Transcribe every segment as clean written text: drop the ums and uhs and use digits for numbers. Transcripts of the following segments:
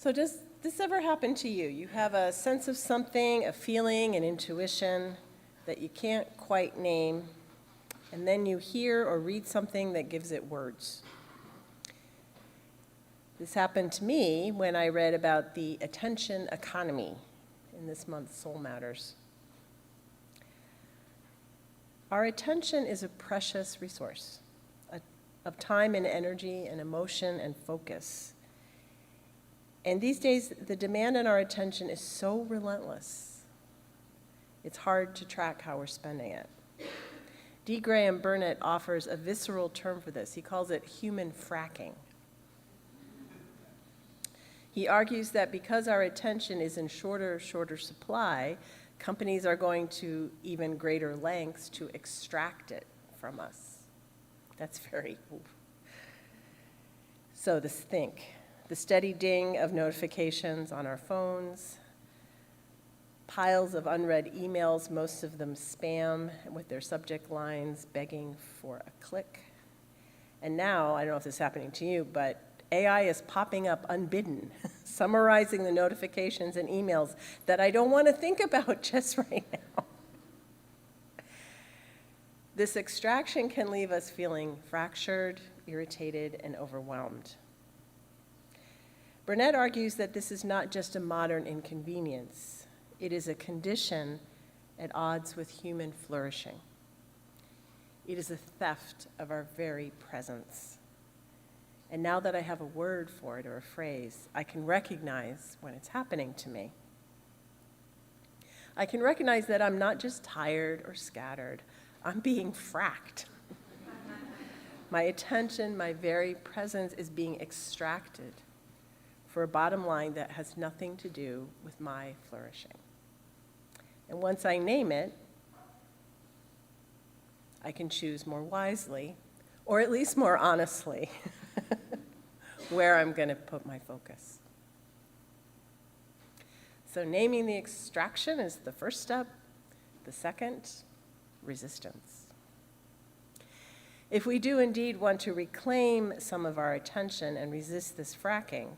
So does this ever happen to you? You have a sense of something, a feeling, an intuition that you can't quite name, and then you hear or read something that gives it words. This happened to me when I read about the attention economy in this month's Soul Matters. Our attention is a precious resource of time and energy and emotion and focus. And these days, the demand on our attention is so relentless, it's hard to track how we're spending it. D. Graham Burnett offers a visceral term for this. He calls it human fracking. He argues that because our attention is in shorter supply, companies are going to even greater lengths to extract it from us. That's very, So the steady ding of notifications on our phones, piles of unread emails, most of them spam with their subject lines begging for a click. And now, I don't know if this is happening to you, but AI is popping up unbidden, summarizing the notifications and emails that I don't want to think about just right now. This extraction can leave us feeling fractured, irritated, and overwhelmed. Burnett argues that this is not just a modern inconvenience. It is a condition at odds with human flourishing. It is a theft of our very presence. And now that I have a word for it or a phrase, I can recognize when it's happening to me. I can recognize that I'm not just tired or scattered, I'm being fracked. My attention, my very presence is being extracted for a bottom line that has nothing to do with my flourishing. And once I name it, I can choose more wisely, or at least more honestly, where I'm going to put my focus. So naming the extraction is the first step. The second, resistance. If we do indeed want to reclaim some of our attention and resist this fracking,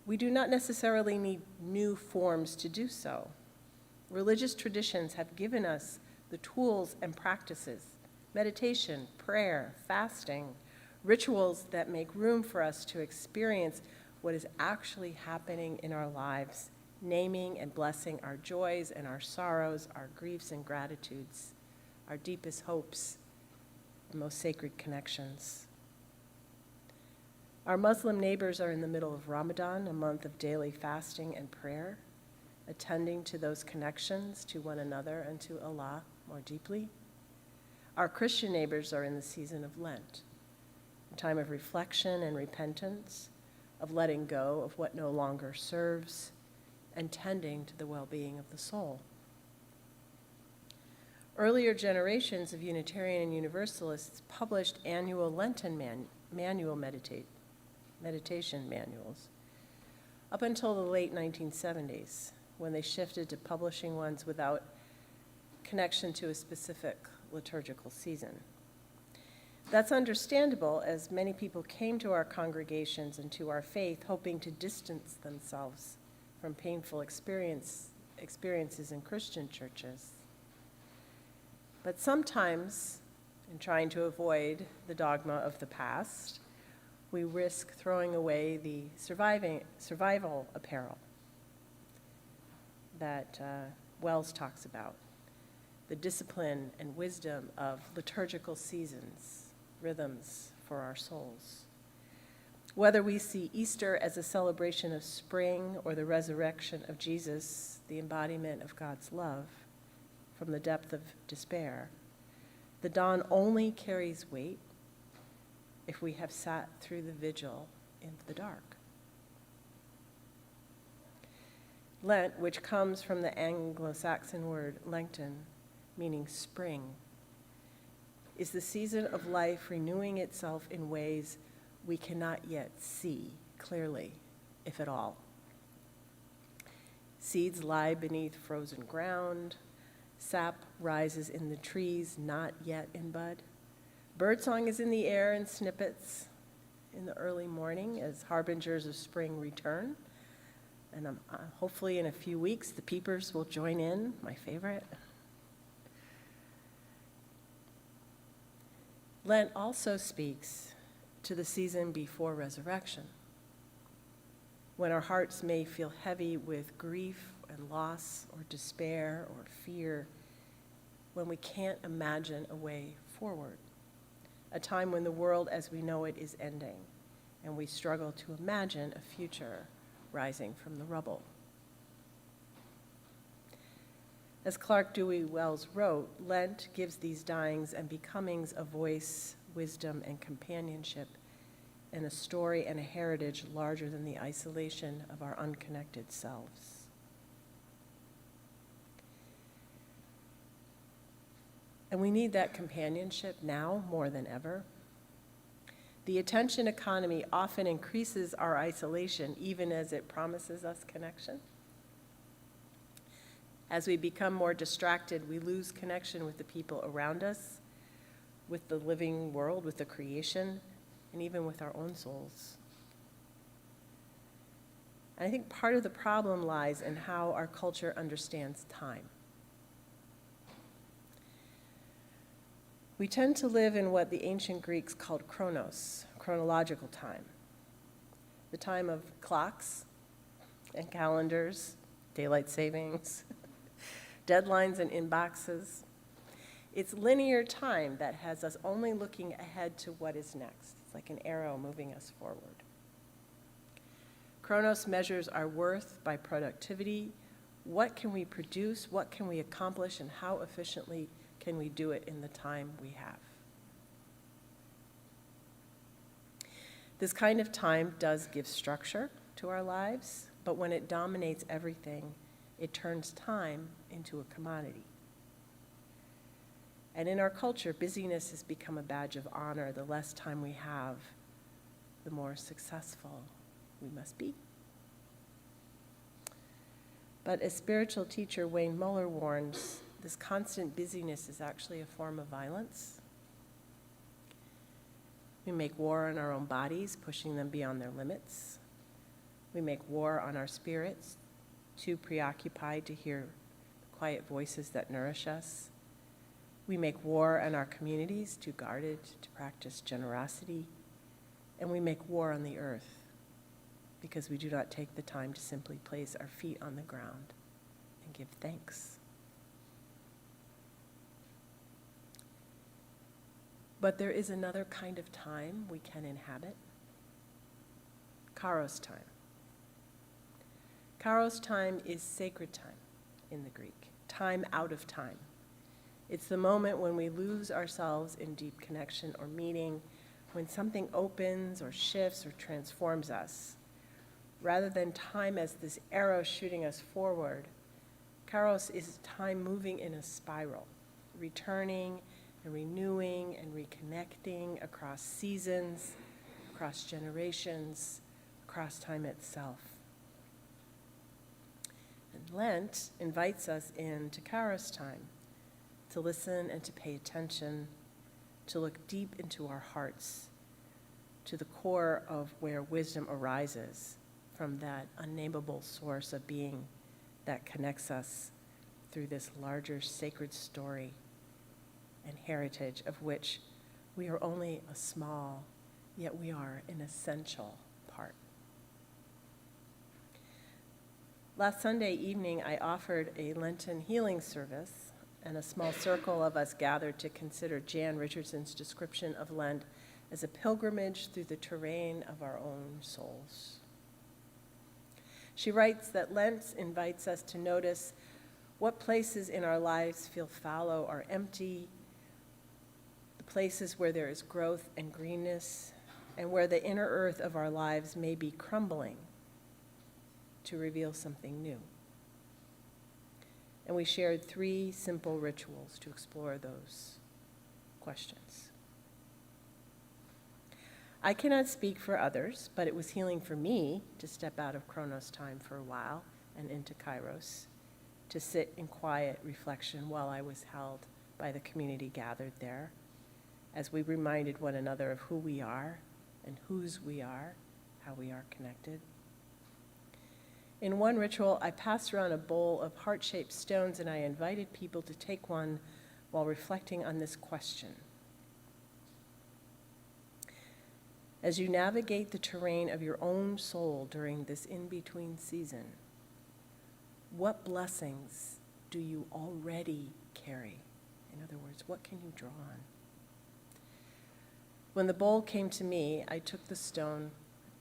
we do not necessarily need new forms to do so. Religious traditions have given us the tools and practices, meditation, prayer, fasting, rituals that make room for us to experience what is actually happening in our lives, naming and blessing our joys and our sorrows, our griefs and gratitudes, our deepest hopes, and most sacred connections. Our Muslim neighbors are in the middle of Ramadan, a month of daily fasting and prayer, attending to those connections to one another and to Allah more deeply. Our Christian neighbors are in the season of Lent, a time of reflection and repentance, of letting go of what no longer serves, and tending to the well-being of the soul. Earlier generations of Unitarian and Universalists published annual Lenten meditation manuals up until the late 1970s, when they shifted to publishing ones without connection to a specific liturgical season. That's understandable, as many people came to our congregations and to our faith hoping to distance themselves from painful experiences in Christian churches. But sometimes, in trying to avoid the dogma of the past, we risk throwing away the survival apparel that Wells talks about, the discipline and wisdom of liturgical seasons, rhythms for our souls. Whether we see Easter as a celebration of spring or the resurrection of Jesus, the embodiment of God's love from the depth of despair, the dawn only carries weight if we have sat through the vigil in the dark. Lent, which comes from the Anglo-Saxon word Lengten, meaning spring, is the season of life renewing itself in ways we cannot yet see clearly, if at all. Seeds lie beneath frozen ground, sap rises in the trees not yet in bud, birdsong is in the air in snippets, in the early morning as harbingers of spring return. And hopefully in a few weeks, the peepers will join in, my favorite. Lent also speaks to the season before resurrection, when our hearts may feel heavy with grief and loss or despair or fear, when we can't imagine a way forward, a time when the world as we know it is ending, and we struggle to imagine a future rising from the rubble. As Clark Dewey Wells wrote, Lent gives these dyings and becomings a voice, wisdom, and companionship, and a story and a heritage larger than the isolation of our unconnected selves. And we need that companionship now more than ever. The attention economy often increases our isolation, even as it promises us connection. As we become more distracted, we lose connection with the people around us, with the living world, with the creation, and even with our own souls. And I think part of the problem lies in how our culture understands time. We tend to live in what the ancient Greeks called chronos, chronological time, the time of clocks and calendars, daylight savings, deadlines and inboxes. It's linear time that has us only looking ahead to what is next. It's like an arrow moving us forward. Chronos measures our worth by productivity. What can we produce? What can we accomplish? And how efficiently can we do it in the time we have? This kind of time does give structure to our lives, but when it dominates everything, it turns time into a commodity. And in our culture, busyness has become a badge of honor. The less time we have, the more successful we must be. But as spiritual teacher Wayne Muller warns, this constant busyness is actually a form of violence. We make war on our own bodies, pushing them beyond their limits. We make war on our spirits, too preoccupied to hear the quiet voices that nourish us. We make war on our communities, too guarded to practice generosity. And we make war on the earth because we do not take the time to simply place our feet on the ground and give thanks. But there is another kind of time we can inhabit. Kairos time. Kairos time is sacred time in the Greek, time out of time. It's the moment when we lose ourselves in deep connection or meeting, when something opens or shifts or transforms us. Rather than time as this arrow shooting us forward, Kairos is time moving in a spiral, returning and renewing and reconnecting across seasons, across generations, across time itself. And Lent invites us into Kairos time, to listen and to pay attention, to look deep into our hearts, to the core of where wisdom arises from that unnameable source of being that connects us through this larger sacred story and heritage of which we are only a small, yet we are an essential part. Last Sunday evening, I offered a Lenten healing service, and a small circle of us gathered to consider Jan Richardson's description of Lent as a pilgrimage through the terrain of our own souls. She writes that Lent invites us to notice what places in our lives feel fallow or empty, the places where there is growth and greenness, and where the inner earth of our lives may be crumbling to reveal something new. And we shared 3 simple rituals to explore those questions. I cannot speak for others, but it was healing for me to step out of Chronos time for a while and into Kairos, to sit in quiet reflection while I was held by the community gathered there, as we reminded one another of who we are and whose we are, how we are connected. In one ritual, I passed around a bowl of heart-shaped stones, and I invited people to take one while reflecting on this question. As you navigate the terrain of your own soul during this in-between season, what blessings do you already carry? In other words, what can you draw on? When the bowl came to me, I took the stone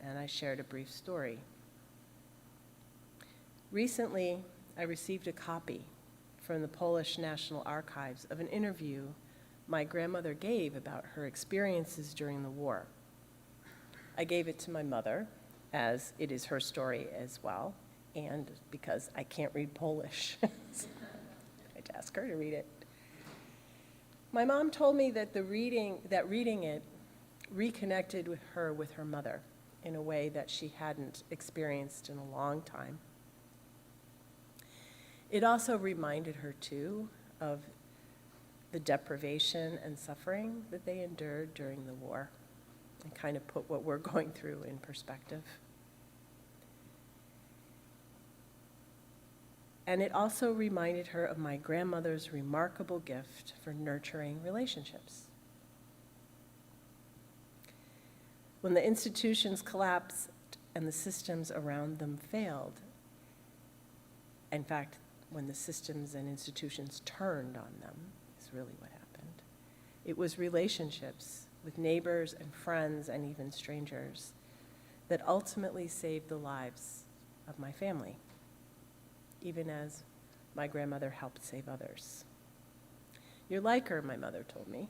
and I shared a brief story. Recently, I received a copy from the Polish National Archives of an interview my grandmother gave about her experiences during the war. I gave it to my mother, as it is her story as well, and because I can't read Polish, I had to ask her to read it. My mom told me that reading it reconnected with her mother in a way that she hadn't experienced in a long time. It also reminded her, too, of the deprivation and suffering that they endured during the war, and kind of put what we're going through in perspective. And it also reminded her of my grandmother's remarkable gift for nurturing relationships. When the institutions collapsed and the systems around them failed, in fact, when the systems and institutions turned on them, is really what happened. It was relationships with neighbors and friends and even strangers that ultimately saved the lives of my family, even as my grandmother helped save others. You're like her, my mother told me,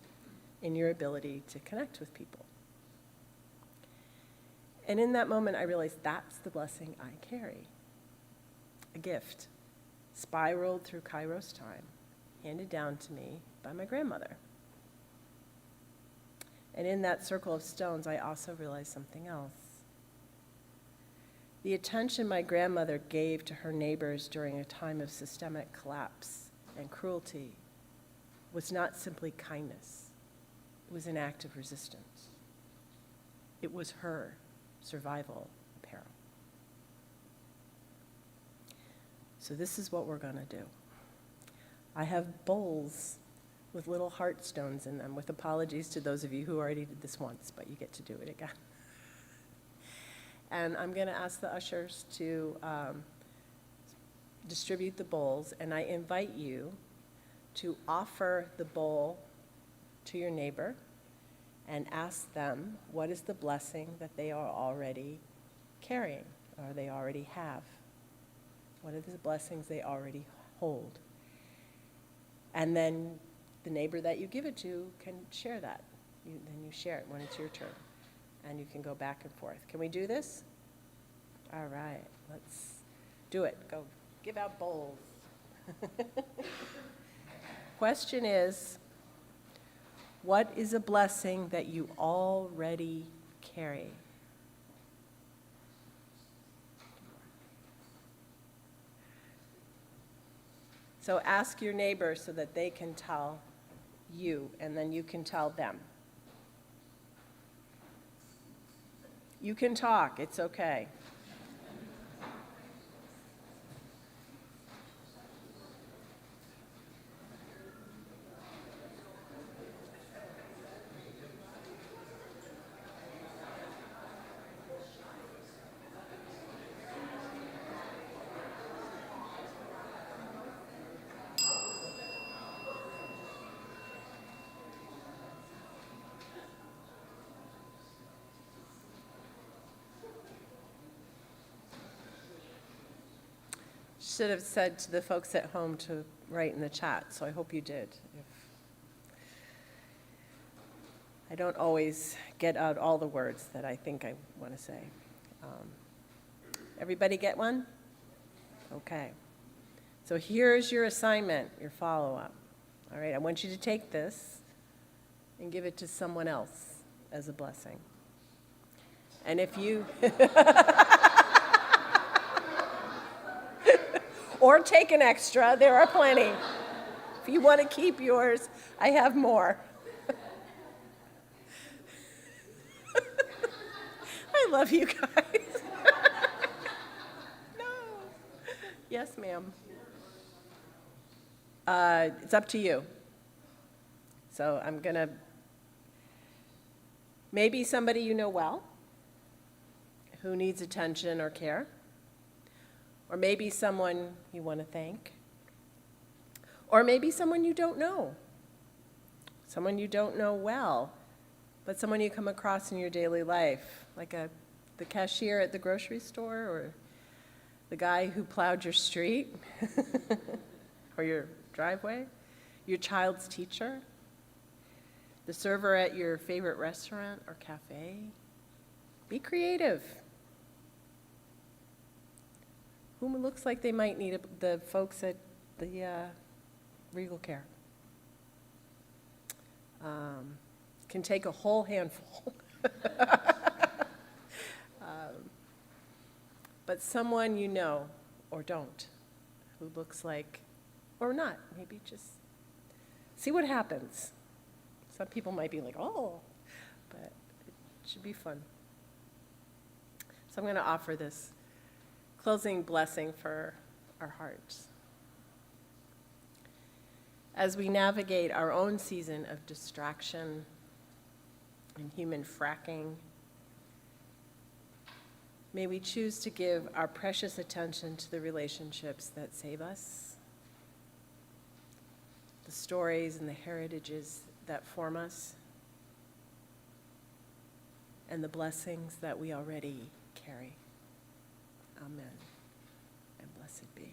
in your ability to connect with people. And in that moment, I realized that's the blessing I carry. A gift spiraled through Kairos time, handed down to me by my grandmother. And in that circle of stones, I also realized something else. The attention my grandmother gave to her neighbors during a time of systemic collapse and cruelty was not simply kindness. It was an act of resistance. It was her survival apparel. So this is what we're going to do. I have bowls with little heart stones in them, with apologies to those of you who already did this once, but you get to do it again. And I'm going to ask the ushers to distribute the bowls, and I invite you to offer the bowl to your neighbor and ask them what is the blessing that they are already carrying or they already have. What are the blessings they already hold? And then the neighbor that you give it to can share that. Then you share it when it's your turn. And you can go back and forth. Can we do this? All right, let's do it. Go give out bowls. Question is, what is a blessing that you already carry? So ask your neighbor so that they can tell you, and then you can tell them. You can talk, it's okay. Should have said to the folks at home to write in the chat, so I hope you did. I don't always get out all the words that I think I want to say. Everybody get one? Okay. So here's your assignment, your follow-up. All right, I want you to take this and give it to someone else as a blessing. And if you... Or take an extra, there are plenty. If you want to keep yours, I have more. I love you guys. No. Yes, ma'am. It's up to you. So I'm going to, maybe somebody you know well who needs attention or care, or maybe someone you want to thank, or maybe someone you don't know well, but someone you come across in your daily life, like the cashier at the grocery store, or the guy who plowed your street or your driveway, your child's teacher, the server at your favorite restaurant or cafe. Be creative. Whom looks like they might need the folks at the Regal Care. Can take a whole handful. But someone you know or don't, who looks like, or not, maybe just see what happens. Some people might be like, oh, but it should be fun. So I'm going to offer this closing blessing for our hearts. As we navigate our own season of distraction and human fracking, may we choose to give our precious attention to the relationships that save us, the stories and the heritages that form us, and the blessings that we already carry. Amen, and blessed be.